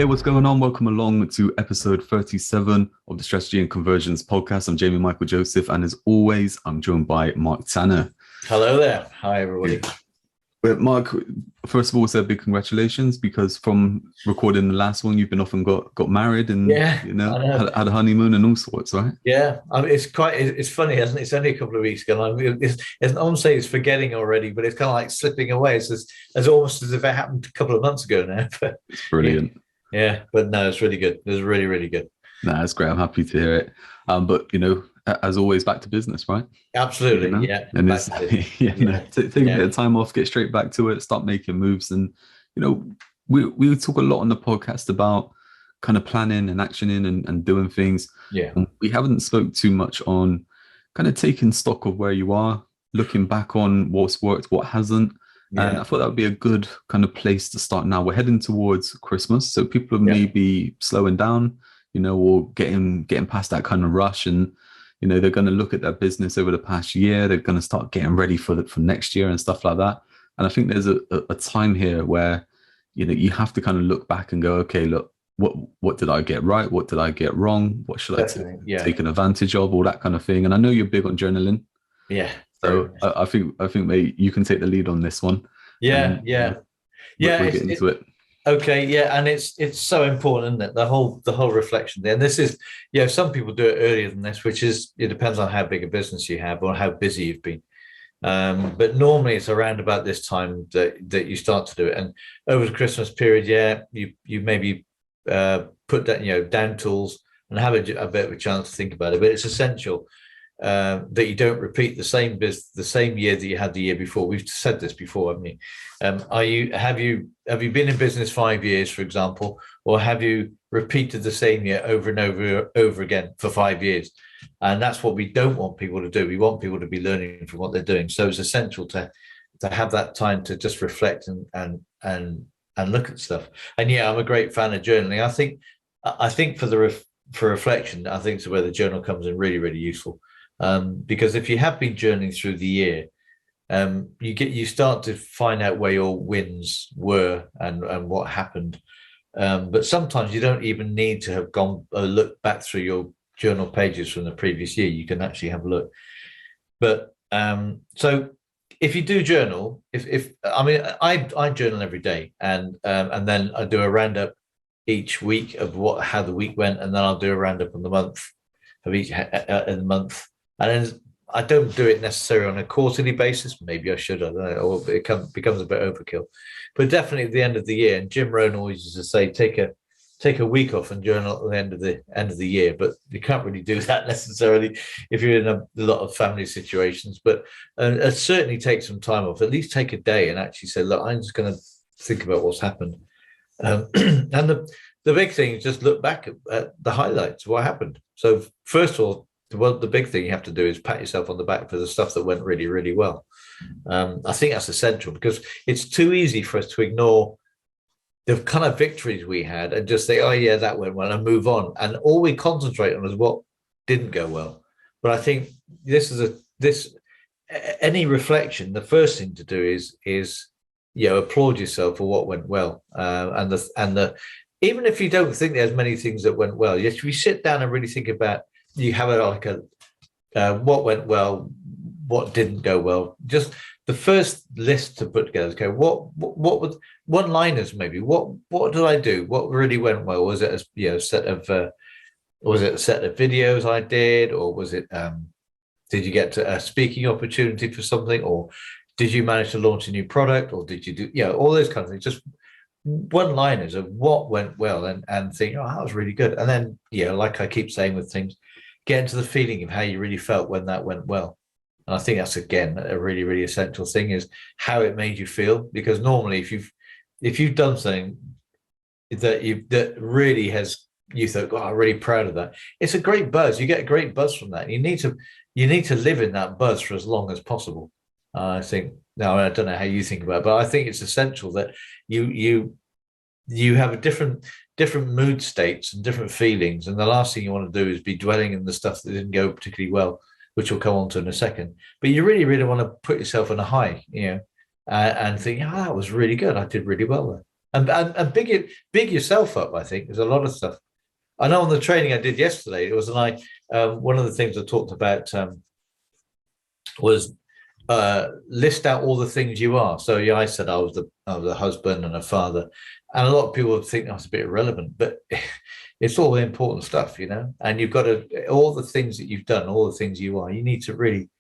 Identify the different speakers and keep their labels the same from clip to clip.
Speaker 1: Hey, what's going on? Welcome along to episode 37 of the Strategy and Conversions podcast. I'm Jamie Michael Joseph, and as always, I'm joined by Mark Tanner.
Speaker 2: Hello there. Hi, everybody.
Speaker 1: But Mark, first of all, say a big congratulations, because from recording the last one, you've been off and got married and
Speaker 2: I know.
Speaker 1: had a honeymoon and all sorts, right?
Speaker 2: Yeah, I mean, it's funny, isn't it? It's only a couple of weeks ago. I mean, it's not saying it's forgetting already, but it's kind of like slipping away. It's almost as if it happened a couple of months ago now. But
Speaker 1: It's brilliant.
Speaker 2: yeah, but no, it's really good. It's really, really good.
Speaker 1: Nah, that's great. I'm happy to hear it. But as always, back to business, right?
Speaker 2: Absolutely, yeah.
Speaker 1: And it's take a bit of time off, get straight back to it, start making moves. And we talk a lot on the podcast about kind of planning and actioning and doing things.
Speaker 2: Yeah.
Speaker 1: And we haven't spoke too much on kind of taking stock of where you are, looking back on what's worked, what hasn't.
Speaker 2: Yeah.
Speaker 1: And I thought that would be a good kind of place to start now. We're heading towards Christmas, so people are maybe slowing down, or getting past that kind of rush, and they're going to look at their business over the past year. They're going to start getting ready for next year and stuff like that. And I think there's a time here where you have to kind of look back and go, okay, look, what did I get right? What did I get wrong? What should I take an advantage of? All that kind of thing. And I know you're big on journaling.
Speaker 2: Yeah.
Speaker 1: So I think mate, you can take the lead on this one.
Speaker 2: Yeah.
Speaker 1: We'll get into it.
Speaker 2: Okay, yeah, and it's so important, isn't it? The whole reflection there. And this is, some people do it earlier than this, which is, it depends on how big a business you have or how busy you've been. But normally it's around about this time that you start to do it. And over the Christmas period, you maybe put that down tools and have a bit of a chance to think about it. But it's essential that you don't repeat the same year that you had the year before. We've said this before, haven't we? Have you been in business 5 years, for example, or have you repeated the same year over and over again for 5 years? And that's what we don't want people to do. We want people to be learning from what they're doing. So it's essential to have that time to just reflect and look at stuff. And I'm a great fan of journaling. I think for reflection, I think it's where the journal comes in really, really useful. Because if you have been journaling through the year, you start to find out where your wins were and what happened. But sometimes you don't even need to have gone look back through your journal pages from the previous year. You can actually have a look. But so if you do journal, I journal every day, and then I do a roundup each week of how the week went, and then I'll do a roundup on the month of each in the month. And then I don't do it necessarily on a quarterly basis. Maybe I should, I don't know, or it becomes a bit overkill. But definitely at the end of the year, and Jim Rohn always used to say, take a week off and journal at the end of the year. But you can't really do that necessarily if you're in a lot of family situations. But certainly take some time off. At least take a day and actually say, look, I'm just going to think about what's happened. And the big thing is just look back at the highlights, what happened. So first of all, the big thing you have to do is pat yourself on the back for the stuff that went really, really well. I think that's essential, because it's too easy for us to ignore the kind of victories we had and just say, oh yeah, that went well, and move on. And all we concentrate on is what didn't go well. But I think any reflection, the first thing to do is applaud yourself for what went well. Even if you don't think there's many things that went well, yes, we sit down and really think about, you have what went well, what didn't go well. Just the first list to put together. Okay, what was one-liners maybe? What did I do? What really went well? Was it a set of videos I did, or was it did you get a speaking opportunity for something, or did you manage to launch a new product, or did you do all those kind of things? Just one-liners of what went well, and think, oh, that was really good. And then like I keep saying with things, get into the feeling of how you really felt when that went well. And I think that's, again, a really, really essential thing, is how it made you feel. Because normally if you've done something that really has, you think, oh, I'm really proud of that, it's a great buzz. You get a great buzz from that. You need to live in that buzz for as long as possible. I think, now I don't know how you think about it, but I think it's essential that you have a different mood states and different feelings, and the last thing you want to do is be dwelling in the stuff that didn't go particularly well, which we'll come on to in a second. But you really, really want to put yourself on a high, and think, that was really good. I did really well there. and big yourself up. I think there's a lot of stuff. I know on the training I did yesterday, it was one of the things I talked about was list out all the things you are. So yeah, I said I was a husband and a father, and a lot of people would think that's a bit irrelevant, but it's all the important stuff, you know. And you've got to all the things that you've done, all the things you are. You need to really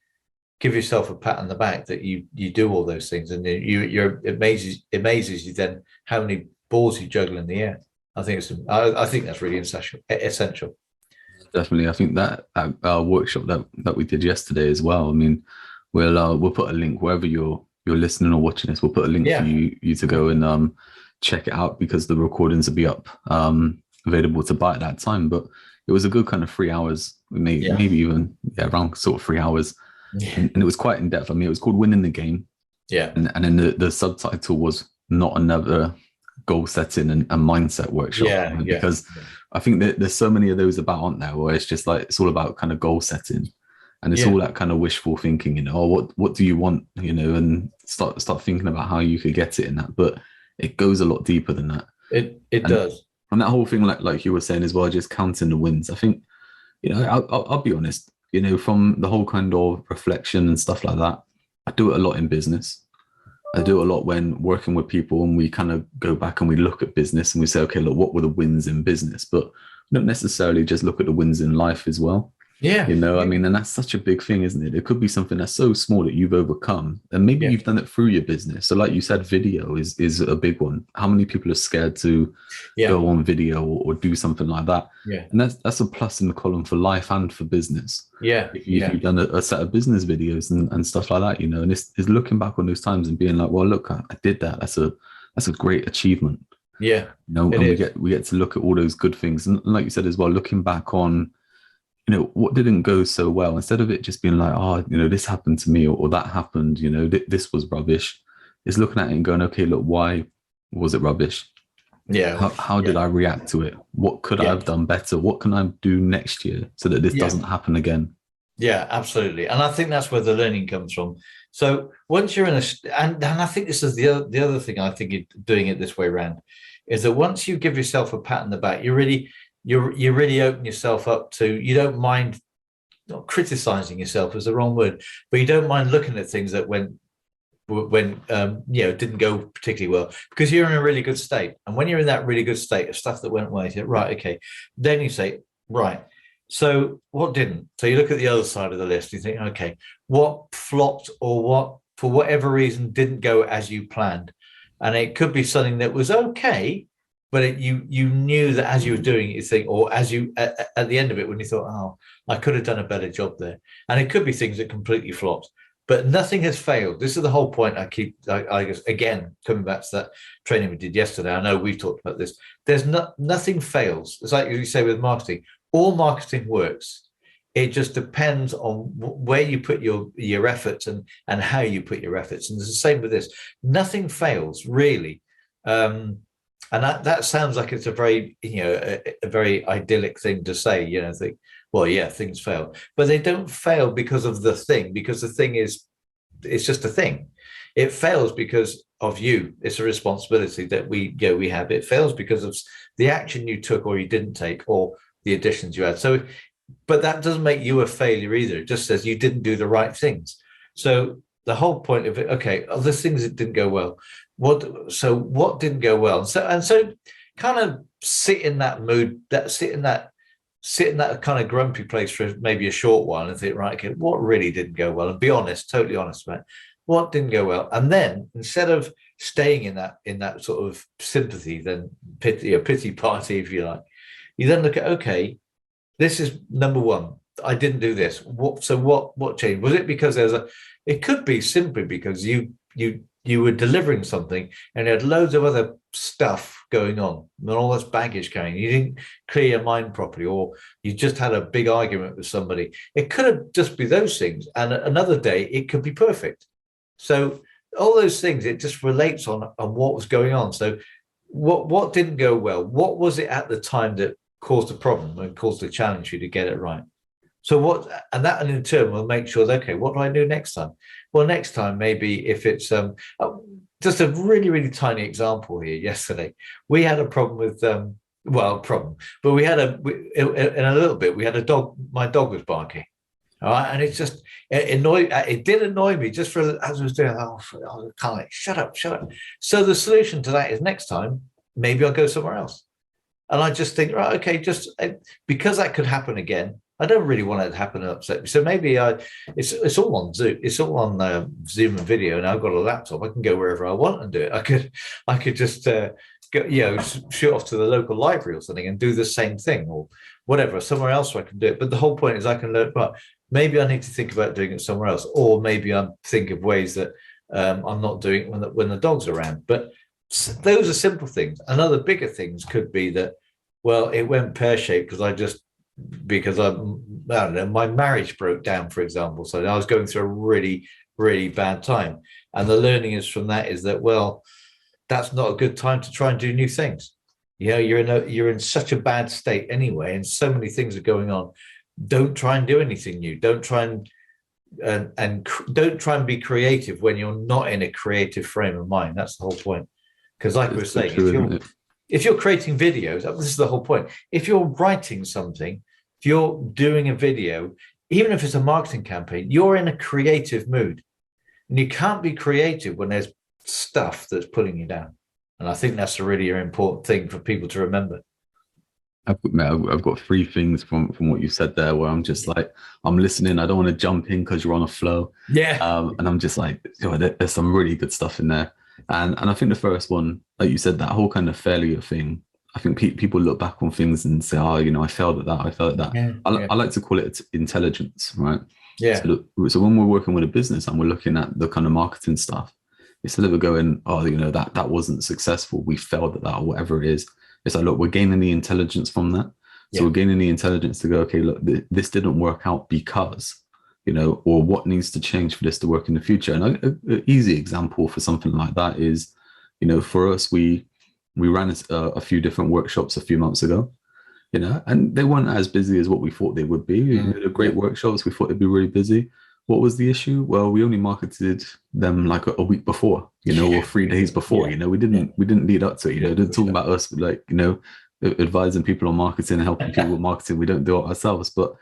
Speaker 2: give yourself a pat on the back that you do all those things, and it amazes you then how many balls you juggle in the air. I think that's really essential.
Speaker 1: Definitely, I think that workshop that we did yesterday as well. I mean, we'll put a link wherever you're listening or watching this. We'll put a link for you to go and check it out, because the recordings will be up available to buy at that time. But it was a good kind of 3 hours, maybe even around sort of 3 hours, and it was quite in depth. I mean, it was called Winning the Game, and then the subtitle was Not Another Goal Setting and Mindset Workshop, because I think that there's so many of those about, aren't there, where it's just like it's all about kind of goal setting, and it's all that kind of wishful thinking, you know, oh, what do you want, you know, and start thinking about how you could get it in that. But it goes a lot deeper than that.
Speaker 2: It does.
Speaker 1: And that whole thing, like you were saying as well, just counting the wins. I think, you know, I'll be honest, you know, from the whole kind of reflection and stuff like that, I do it a lot in business. I do it a lot when working with people, and we kind of go back and we look at business and we say, okay, look, what were the wins in business? But we don't necessarily just look at the wins in life as well.
Speaker 2: Yeah.
Speaker 1: You know, I mean, and that's such a big thing, isn't it? It could be something that's so small that you've overcome, and maybe you've done it through your business. So like you said, video is a big one. How many people are scared to go on video or do something like that?
Speaker 2: Yeah.
Speaker 1: And that's a plus in the column for life and for business.
Speaker 2: Yeah.
Speaker 1: If you've done a set of business videos and stuff like that, you know, and it's looking back on those times and being like, well, look, I did that. That's a great achievement.
Speaker 2: Yeah.
Speaker 1: You know, and we get to look at all those good things. And like you said as well, looking back on, you know, what didn't go so well, instead of it just being like, oh, you know, this happened to me, or that happened, you know, this was rubbish. It's looking at it and going, okay, look, why was it rubbish?
Speaker 2: Yeah.
Speaker 1: How did I react to it? What could I have done better? What can I do next year so that this doesn't happen again?
Speaker 2: Yeah, absolutely. And I think that's where the learning comes from. So once you're in and I think this is the other thing, I think doing it this way around, is that once you give yourself a pat on the back, you really open yourself up to, you don't mind, not criticizing yourself is the wrong word, but you don't mind looking at things that when didn't go particularly well, because you're in a really good state. And when you're in that really good state of stuff that went well, you say, right, okay, then you say, right, so what didn't? So you look at the other side of the list, you think, okay, what flopped, or what for whatever reason didn't go as you planned? And it could be something that was okay, but you knew that as you were doing it, you think, or as you at the end of it, when you thought, oh, I could have done a better job there. And it could be things that completely flopped, but nothing has failed. This is the whole point. I guess, again, coming back to that training we did yesterday. I know we've talked about this. There's nothing fails. It's like you say with marketing. All marketing works. It just depends on where you put your efforts and how you put your efforts. And it's the same with this. Nothing fails, really. And that sounds like it's a very, a very idyllic thing to say, think, well, yeah, things fail, but they don't fail because of the thing, because the thing it's just a thing. It fails because of you. It's a responsibility that we have. It fails because of the action you took or you didn't take, or the additions you had. So, but that doesn't make you a failure either. It just says you didn't do the right things. So the whole point of it, okay, the things that didn't go well. What didn't go well? And so kind of sit in that mood, sit in that kind of grumpy place for maybe a short while and think, right, okay, what really didn't go well? And be honest, totally honest about what didn't go well. And then instead of staying in that sort of sympathy, then pity party, if you like, you then look at, okay, this is number one. I didn't do this. What changed? Was it because it could be simply because you were delivering something and you had loads of other stuff going on and all this baggage carrying. You didn't clear your mind properly, or you just had a big argument with somebody. It could have just be those things. And another day it could be perfect. So all those things, it just relates on what was going on. So what didn't go well? What was it at the time that caused the problem and caused the challenge for you to get it right? So and in turn will make sure that, okay, what do I do next time? well, next time, maybe if it's just a really, really tiny example here. Yesterday, we had a problem with, but we had in a little bit, we had a dog, my dog was barking. All right. And it did annoy me just as I was doing, I can't, like, shut up. So the solution to that is next time, maybe I'll go somewhere else. And I just think, right, okay, just because that could happen again, I don't really want it to happen and upset me. So maybe it's all on Zoom. It's all on Zoom and video. And I've got a laptop. I can go wherever I want and do it. I could just go, shoot off to the local library or something and do the same thing or whatever, somewhere else where I can do it. But the whole point is I can learn, but maybe I need to think about doing it somewhere else, or maybe I'm thinking of ways that I'm not doing it when the dog's around. But those are simple things. And other bigger things could be that, well, it went pear-shaped because I don't know, my marriage broke down, for example. So I was going through a really, really bad time. And the learning is from that is that, well, that's not a good time to try and do new things. You're in such a bad state anyway, and so many things are going on. Don't try and do anything new. Don't try and don't try and be creative when you're not in a creative frame of mind. That's the whole point. Because like we were saying, if you're creating videos, this is the whole point. If you're writing something, if you're doing a video, even if it's a marketing campaign, you're in a creative mood. And you can't be creative when there's stuff that's pulling you down. And I think that's a really important thing for people to remember.
Speaker 1: I've got three things from what you said there where I'm just like, I'm listening. I don't want to jump in because you're on a flow.
Speaker 2: Yeah.
Speaker 1: And I'm just like, there's some really good stuff in there. And I think the first one, like you said, that whole kind of failure thing, I think people look back on things and say, I failed at that.
Speaker 2: Yeah.
Speaker 1: I like to call it intelligence, right?
Speaker 2: Yeah.
Speaker 1: So when we're working with a business and we're looking at the kind of marketing stuff, instead of going, that wasn't successful, we failed at that, or whatever it is. It's like, look, we're gaining the intelligence from that. So we're gaining the intelligence to go, okay, look, this didn't work out because, or what needs to change for this to work in the future. And an easy example for something like that is, for us, we ran a few different workshops a few months ago, and they weren't as busy as what we thought they would be. They're great workshops. We thought they'd be really busy. What was the issue? Well, we only marketed them like a week before, or 3 days before. We didn't lead up to it. Didn't talk about us like advising people on marketing and helping people with marketing. We don't do it ourselves, but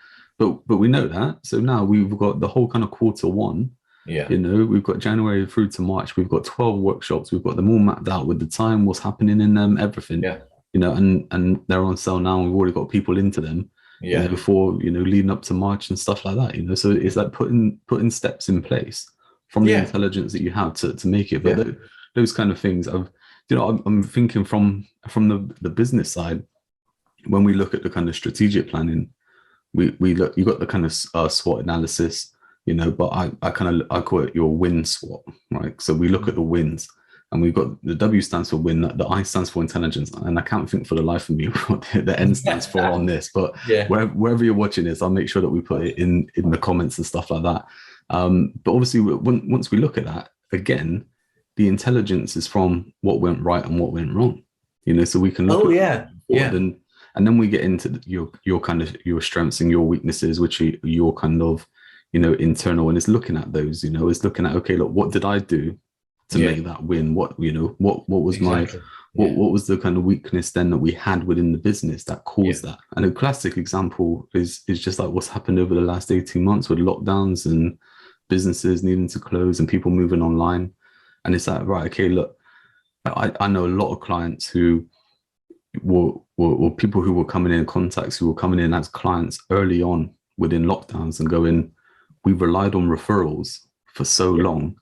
Speaker 1: we know that. So now we've got the whole kind of quarter one.
Speaker 2: Yeah.
Speaker 1: We've got January through to March. We've got 12 workshops. We've got them all mapped out with the time, what's happening in them, everything.
Speaker 2: Yeah.
Speaker 1: And they're on sale now. And we've already got people into them.
Speaker 2: Yeah.
Speaker 1: Before leading up to March and stuff like that. So it's like putting steps in place from the intelligence that you have to make it. But those kind of things, I'm thinking from the business side. When we look at the kind of strategic planning, we look. You got the kind of SWOT analysis, But I call it your win SWOT, right? So we look at the wins. And we've got the W stands for win, the I stands for intelligence. And I can't think for the life of me what the N stands for on this. But wherever you're watching this, I'll make sure that we put it in the comments and stuff like that. But obviously, once we look at that, again, the intelligence is from what went right and what went wrong. So we can look and then we get into your kind of your strengths and your weaknesses, which are your kind of, internal. And it's looking at those, it's looking at, okay, look, what did I do to make that win? What was what was the kind of weakness then that we had within the business that caused that? And a classic example is just like what's happened over the last 18 months with lockdowns and businesses needing to close and people moving online. And it's like, right, okay, look, I know a lot of clients who were people who were coming in, contacts who were coming in as clients early on within lockdowns and going, we've relied on referrals for so long,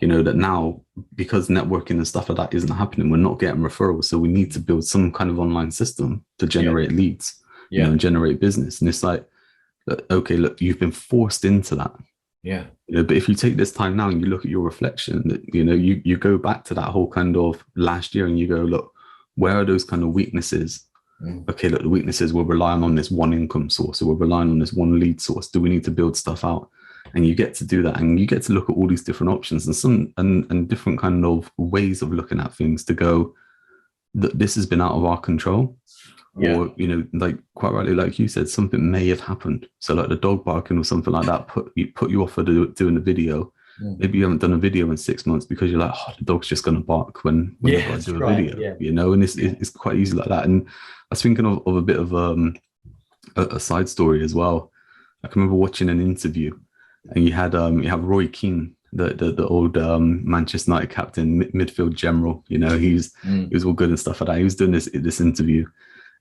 Speaker 1: that now, because networking and stuff like that isn't happening, we're not getting referrals. So we need to build some kind of online system to generate leads, and generate business. And it's like, okay, look, you've been forced into that.
Speaker 2: Yeah.
Speaker 1: But if you take this time now and you look at your reflection, you go back to that whole kind of last year and you go, look, where are those kind of weaknesses? Okay, look, the weaknesses, we're relying on this one income source, or we're relying on this one lead source. Do we need to build stuff out? And you get to do that, and you get to look at all these different options and different kind of ways of looking at things to go, that this has been out of our control. Or, like quite rightly, like you said, something may have happened. So like the dog barking or something like that put you off of doing the video. maybe you haven't done a video in 6 months because you're like, oh, the dog's just going to bark whenever I do a video, you know, and it's quite easy like that. And I was thinking of a bit of a side story as well. I can remember watching an interview, and you have Roy Keane, the old Manchester United captain, midfield general. You know, he was all good and stuff like that. He was doing this interview,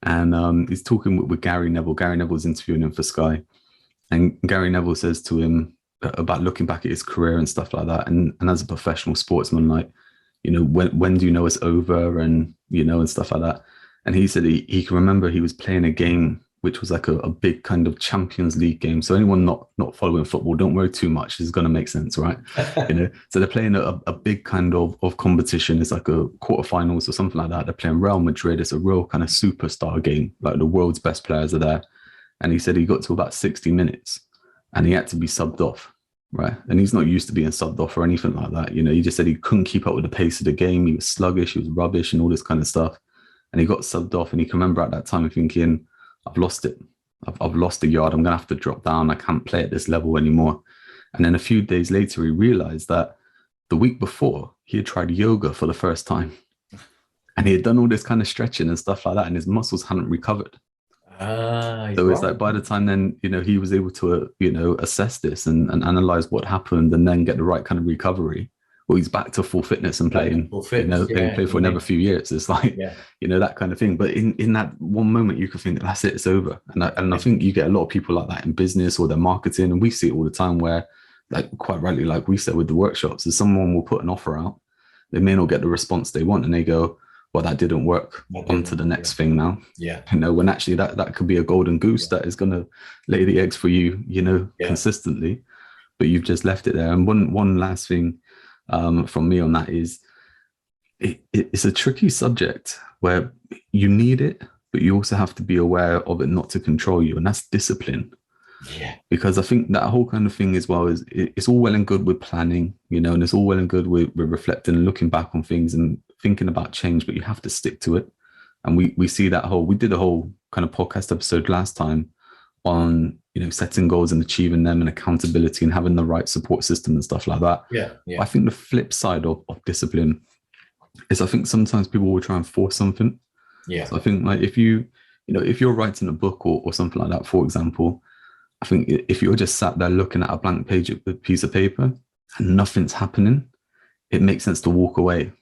Speaker 1: and he's talking with Gary Neville. Gary Neville's interviewing him for Sky, and Gary Neville says to him about looking back at his career and stuff like that, and as a professional sportsman, like, you know, when do you know it's over, and you know, and stuff like that. And he said he can remember he was playing a game which was like a big kind of Champions League game. So anyone not following football, don't worry too much. It's going to make sense, right? You know, so they're playing a big kind of competition. It's like a quarterfinals or something like that. They're playing Real Madrid. It's a real kind of superstar game. Like the world's best players are there. And he said he got to about 60 minutes and he had to be subbed off, right? And he's not used to being subbed off or anything like that. You know, he just said he couldn't keep up with the pace of the game. He was sluggish, he was rubbish and all this kind of stuff. And he got subbed off, and he can remember at that time thinking, I've lost it. I've lost the yard. I'm going to have to drop down. I can't play at this level anymore. And then a few days later, he realized that the week before, he had tried yoga for the first time. And he had done all this kind of stretching and stuff like that, and his muscles hadn't recovered. So it's like by the time then, you know, he was able to, you know, assess this and analyze what happened and then get the right kind of recovery. Well, he's back to full fitness and playing, play for another few years. It's like, you know, that kind of thing. But in that one moment, you could think, that's it, it's over. And I think you get a lot of people like that in business or their marketing. And we see it all the time where, like, quite rightly, like we said with the workshops, is someone will put an offer out. They may not get the response they want. And they go, well, that didn't work. On to the next thing now. You know, when actually that could be a golden goose that is going to lay the eggs for you, you know, consistently. But you've just left it there. And one last thing, from me on that is it's a tricky subject where you need it, but you also have to be aware of it not to control you, and that's discipline. Because I think that whole kind of thing as well is it's all well and good with planning, you know, and it's all well and good with reflecting and looking back on things and thinking about change, but you have to stick to it. And we see that we did a whole kind of podcast episode last time on, you know, setting goals and achieving them and accountability and having the right support system and stuff like that. I think the flip side of discipline is I think sometimes people will try and force something. So I think, like, if you're writing a book or something like that, for example, I think if you're just sat there looking at a blank piece of paper and nothing's happening, it makes sense to walk away.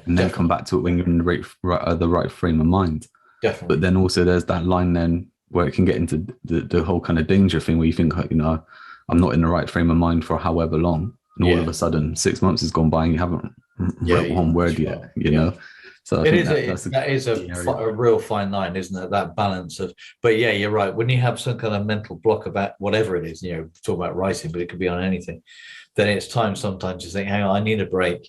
Speaker 1: And then come back to it when you're in the right frame of mind. But then also there's that line then where it can get into the whole kind of danger thing where you think, you know, I'm not in the right frame of mind for however long. And all of a sudden 6 months has gone by and you haven't wrote one word yet, you know? So I think that is
Speaker 2: a real fine line, isn't it? That balance of, but yeah, you're right. When you have some kind of mental block about whatever it is, you know, talk about writing, but it could be on anything, then it's time sometimes to think, hang on, I need a break.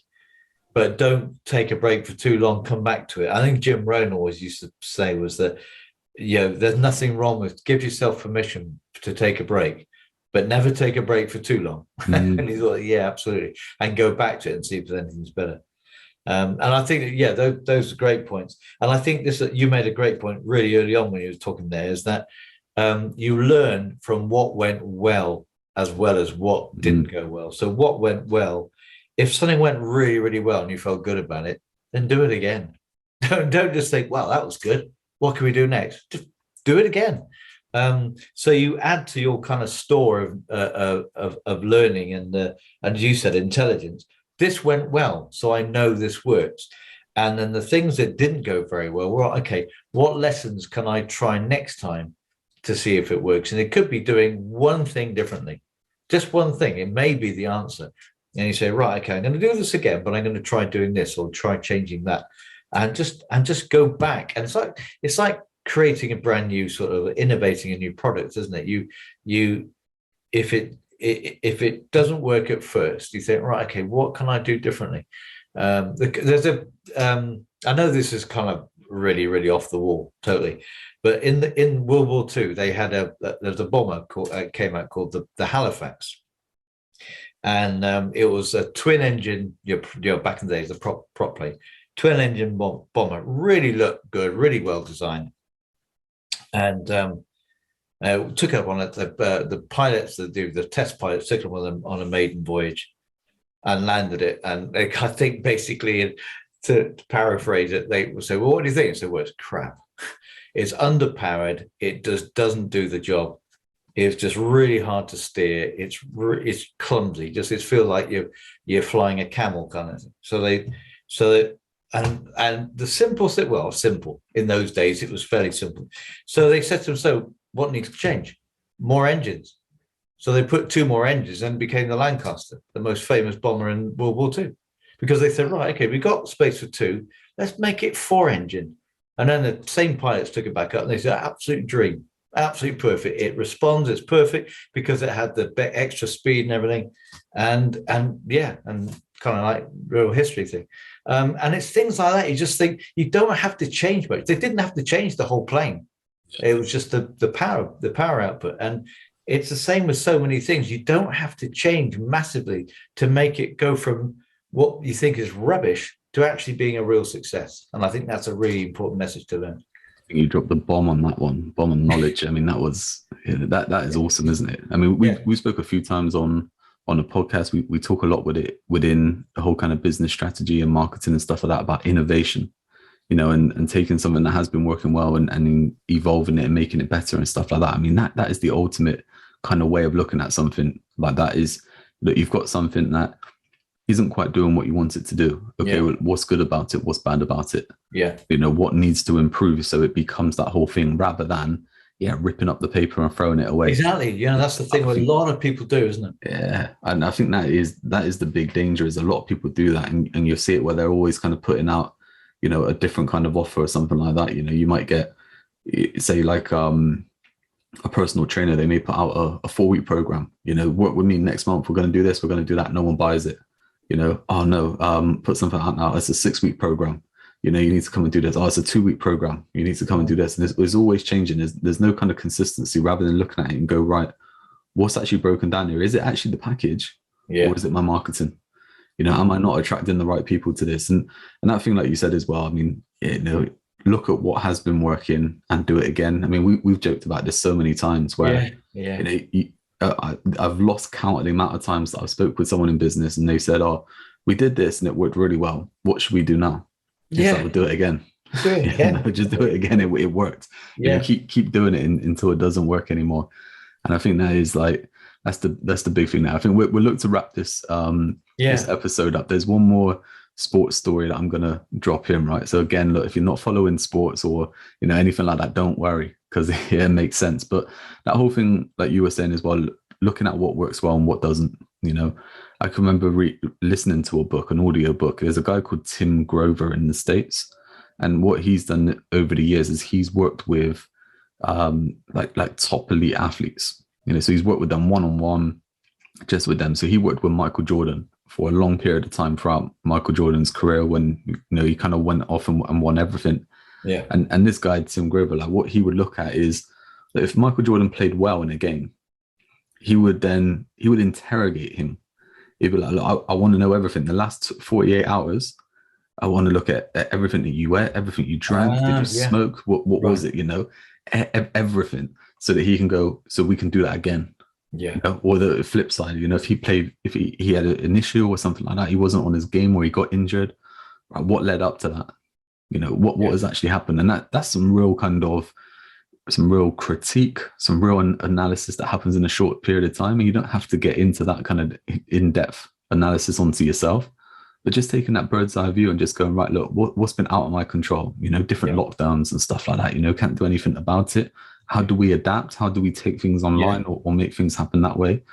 Speaker 2: But don't take a break for too long, come back to it. I think Jim Rohn always used to say was that, you know, there's nothing wrong with, give yourself permission to take a break, but never take a break for too long. And he thought, yeah, absolutely. And go back to it and see if anything's better. And I think, those are great points. And I think you made a great point really early on when you were talking there, is that you learn from what went well as what didn't go well. So what went well, if something went really, really well and you felt good about it, then do it again. Don't just think, well, that was good. What can we do next? Just do it again. So you add to your kind of store of learning and as you said, intelligence. This went well, so I know this works. And then the things that didn't go very well, okay, what lessons can I try next time to see if it works? And it could be doing one thing differently, just one thing. It may be the answer. And you say, right, okay, I'm going to do this again, but I'm going to try doing this or try changing that, and just go back. And it's like creating a brand new sort of innovating a new product, isn't it? If it doesn't work at first, you think, right, okay, what can I do differently? I know this is kind of really, really off the wall, totally. But in World War II, they had there's a bomber came out called the Halifax. And it was a twin engine, back in the days, the prop plane, twin engine bomber, really looked good, really well designed. And took up on it, the pilots that do the test pilots took them on a maiden voyage. and landed it. And I think basically, to paraphrase it, they would say, well, what do you think? I said, well, it's crap. It's underpowered. It doesn't do the job. It's just really hard to steer. It's clumsy. Just it feels like you're flying a camel kind of thing. And the simple thing, well, simple in those days, it was fairly simple. So they said to them, so what needs to change? More engines. So they put 2 more engines and became the Lancaster, the most famous bomber in World War II, because they said, right, okay, we got space for 2. Let's make it 4 engine. And then the same pilots took it back up and they said, absolute dream. Absolutely perfect. It responds. It's perfect because it had the extra speed and everything, and kind of like real history thing. And it's things like that. You just think you don't have to change much. They didn't have to change the whole plane. It was just the power output, and it's the same with so many things. You don't have to change massively to make it go from what you think is rubbish to actually being a real success. And I think that's a really important message to learn.
Speaker 1: You dropped the bomb on that one, bomb on knowledge. I mean, that that is awesome, isn't it? I mean, we spoke a few times on a podcast. We talk a lot with it within the whole kind of business strategy and marketing and stuff like that about innovation, and taking something that has been working well and evolving it and making it better and stuff like that. I mean, that is the ultimate kind of way of looking at something like that, is that you've got something that isn't quite doing what you want it to do. Okay, well, what's good about it? What's bad about it?
Speaker 2: Yeah.
Speaker 1: What needs to improve so it becomes that whole thing, rather than ripping up the paper and throwing it away.
Speaker 2: Exactly. That's the thing a lot of people do, isn't it?
Speaker 1: Yeah. And I think that is the big danger, is a lot of people do that, and you see it where they're always kind of putting out, a different kind of offer or something like that. You might get, say, like a personal trainer, they may put out a 4-week program, work with me next month, we're going to do this, we're going to do that. No one buys it. Oh no, put something out now. It's a 6-week program. You need to come and do this. Oh, it's a 2-week program. You need to come and do this. And it's always changing. There's no kind of consistency, rather than looking at it and go, right, what's actually broken down here? Is it actually the package?
Speaker 2: Yeah.
Speaker 1: Or is it my marketing? Am I not attracting the right people to this? And that thing, like you said as well, I mean, look at what has been working and do it again. I mean, we've joked about this so many times where, I've lost count of the amount of times that I've spoke with someone in business and they said, oh, we did this and it worked really well. What should we do now?
Speaker 2: Yeah.
Speaker 1: We'll do it again.
Speaker 2: Do it again.
Speaker 1: Just do it again. It worked.
Speaker 2: Yeah.
Speaker 1: Keep doing it until it doesn't work anymore. And I think that is like, that's the big thing now. I think we'll look to wrap this this episode up. There's one more sports story that I'm gonna drop in, right? So again, look, if you're not following sports or anything like that, don't worry, because it makes sense. But that whole thing, like you were saying as well, looking at what works well and what doesn't. I can remember listening to a book, an audio book. There's a guy called Tim Grover in the States, and what he's done over the years is he's worked with like top elite athletes. So he's worked with them one-on-one, just with them. So he worked with Michael Jordan for a long period of time throughout Michael Jordan's career, when he kind of went off and won everything.
Speaker 2: Yeah.
Speaker 1: And this guy Tim Grover, like what he would look at is that if Michael Jordan played well in a game, he would interrogate him. He'd be like, look, I want to know everything. The last 48 hours, I want to look at everything that you ate, everything you drank. Did you smoke? What was it? Everything, so that he can go, so we can do that again.
Speaker 2: Yeah.
Speaker 1: Or the flip side, if he had an issue or something like that, he wasn't on his game or he got injured, right, what led up to that? What has actually happened? And that's some real critique, some real analysis that happens in a short period of time. And you don't have to get into that kind of in-depth analysis onto yourself, but just taking that bird's eye view and just going, right, look, what's been out of my control? Different lockdowns and stuff like that, can't do anything about it. How do we adapt? How do we take things online or make things happen that way?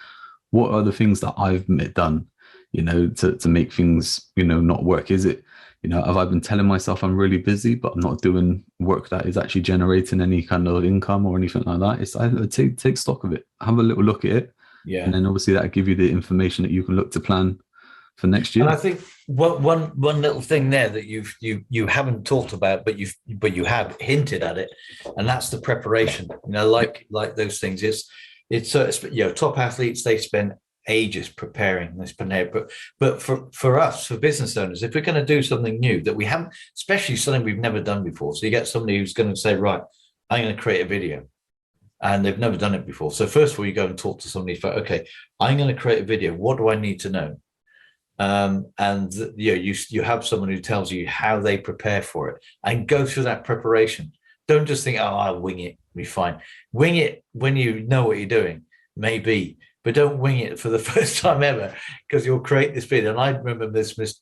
Speaker 1: What are the things that I've done, to make things, not work? Is it, have I been telling myself I'm really busy, but I'm not doing work that is actually generating any kind of income or anything like that? It's either take stock of it, have a little look at it. Yeah. And then obviously that'll give you the information that you can look to plan for next year.
Speaker 2: And I think one little thing there that you haven't talked about, but you have hinted at it, and that's the preparation. Like those things. It's top athletes, they spend ages preparing. But for us, for business owners, if we're going to do something new that we haven't, especially something we've never done before, so you get somebody who's going to say, right, I'm going to create a video. And they've never done it before. So first of all, you go and talk to somebody. Okay, I'm going to create a video. What do I need to know? and you have someone who tells you how they prepare for it, and go through that preparation. Don't just think, oh, I'll wing it, be fine. Wing it when you know what you're doing, maybe, but don't wing it for the first time ever, because you'll create this feeling. And I remember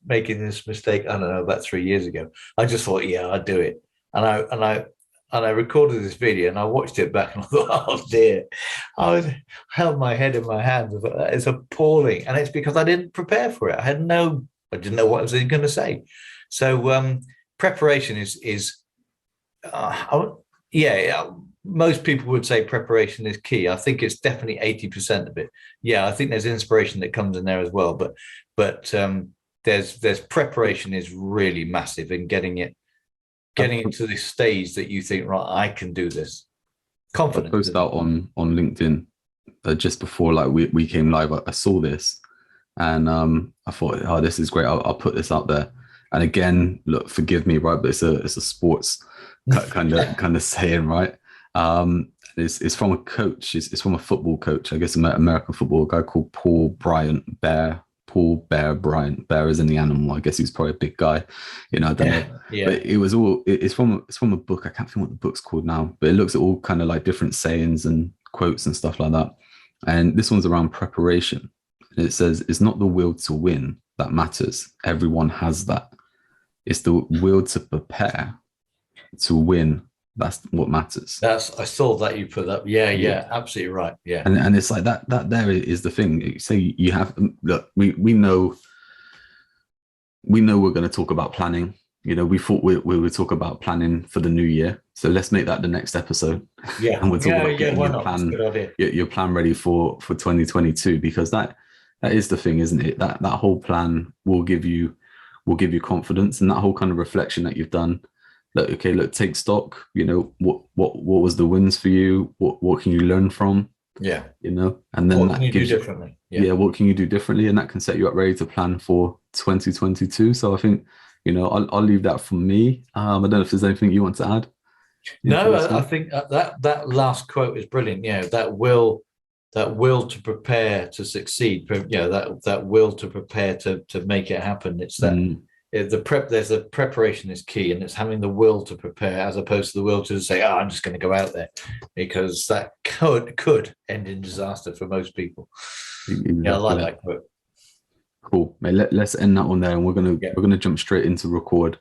Speaker 2: making this mistake, I don't know, about 3 years ago. I just thought, yeah, I'll do it. And I recorded this video and I watched it back and I thought, oh dear, held my head in my hands. I thought, that is appalling. And it's because I didn't prepare for it. I didn't know what I was going to say. So preparation is most people would say preparation is key. I think it's definitely 80% of it. Yeah, I think there's inspiration that comes in there as well. But there's preparation is really massive in getting into this stage that you think, right, I can do this. Confidence.
Speaker 1: I posted out on LinkedIn just before like we came live. I saw this and I thought, oh, this is great. I'll put this out there. And again, look, forgive me, right? But it's a sports kind of saying, right? It's from a coach. It's from a football coach, I guess, American football, a guy called Paul Bear Bryant. Bear is in the animal. I guess he's probably a big guy, I don't know.
Speaker 2: Yeah.
Speaker 1: But it's from a book. I can't think what the book's called now, but it looks at all kind of like different sayings and quotes and stuff like that. And this one's around preparation. And it says, it's not the will to win that matters. Everyone has that. It's the will to prepare to win. That's what matters.
Speaker 2: I saw that you put that. Yeah, absolutely right. Yeah.
Speaker 1: And it's like that there is the thing. Say you have, look, we know we're going to talk about planning. We thought we would talk about planning for the new year. So let's make that the next episode.
Speaker 2: Yeah.
Speaker 1: And we'll talk about getting your plan ready for 2022, because that is the thing, isn't it? That whole plan will give you confidence, and that whole kind of reflection that you've done. Look, take stock. What was the wins for you? What can you learn from?
Speaker 2: Yeah.
Speaker 1: And then
Speaker 2: what can you do differently?
Speaker 1: Yeah, what can you do differently? And that can set you up ready to plan for 2022. So I think, I'll leave that from me. I don't know if there's anything you want to add.
Speaker 2: No, I think that last quote is brilliant. That will to prepare to succeed. That will to prepare to make it happen. It's that. There's a preparation is key, and it's having the will to prepare as opposed to the will to say, I'm just going to go out there, because that could end in disaster for most people. Exactly. Yeah, I like that quote.
Speaker 1: Cool, mate. Let's end that one there, and we're gonna jump straight into record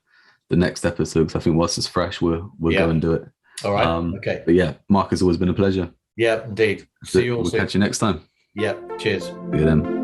Speaker 1: the next episode, because I think whilst it's fresh, we'll go and do it.
Speaker 2: All right. Okay.
Speaker 1: But yeah, Mark, it's always been a pleasure.
Speaker 2: Yeah, indeed. See you all soon.
Speaker 1: We'll catch you next time.
Speaker 2: Yeah. Cheers.
Speaker 1: See you then.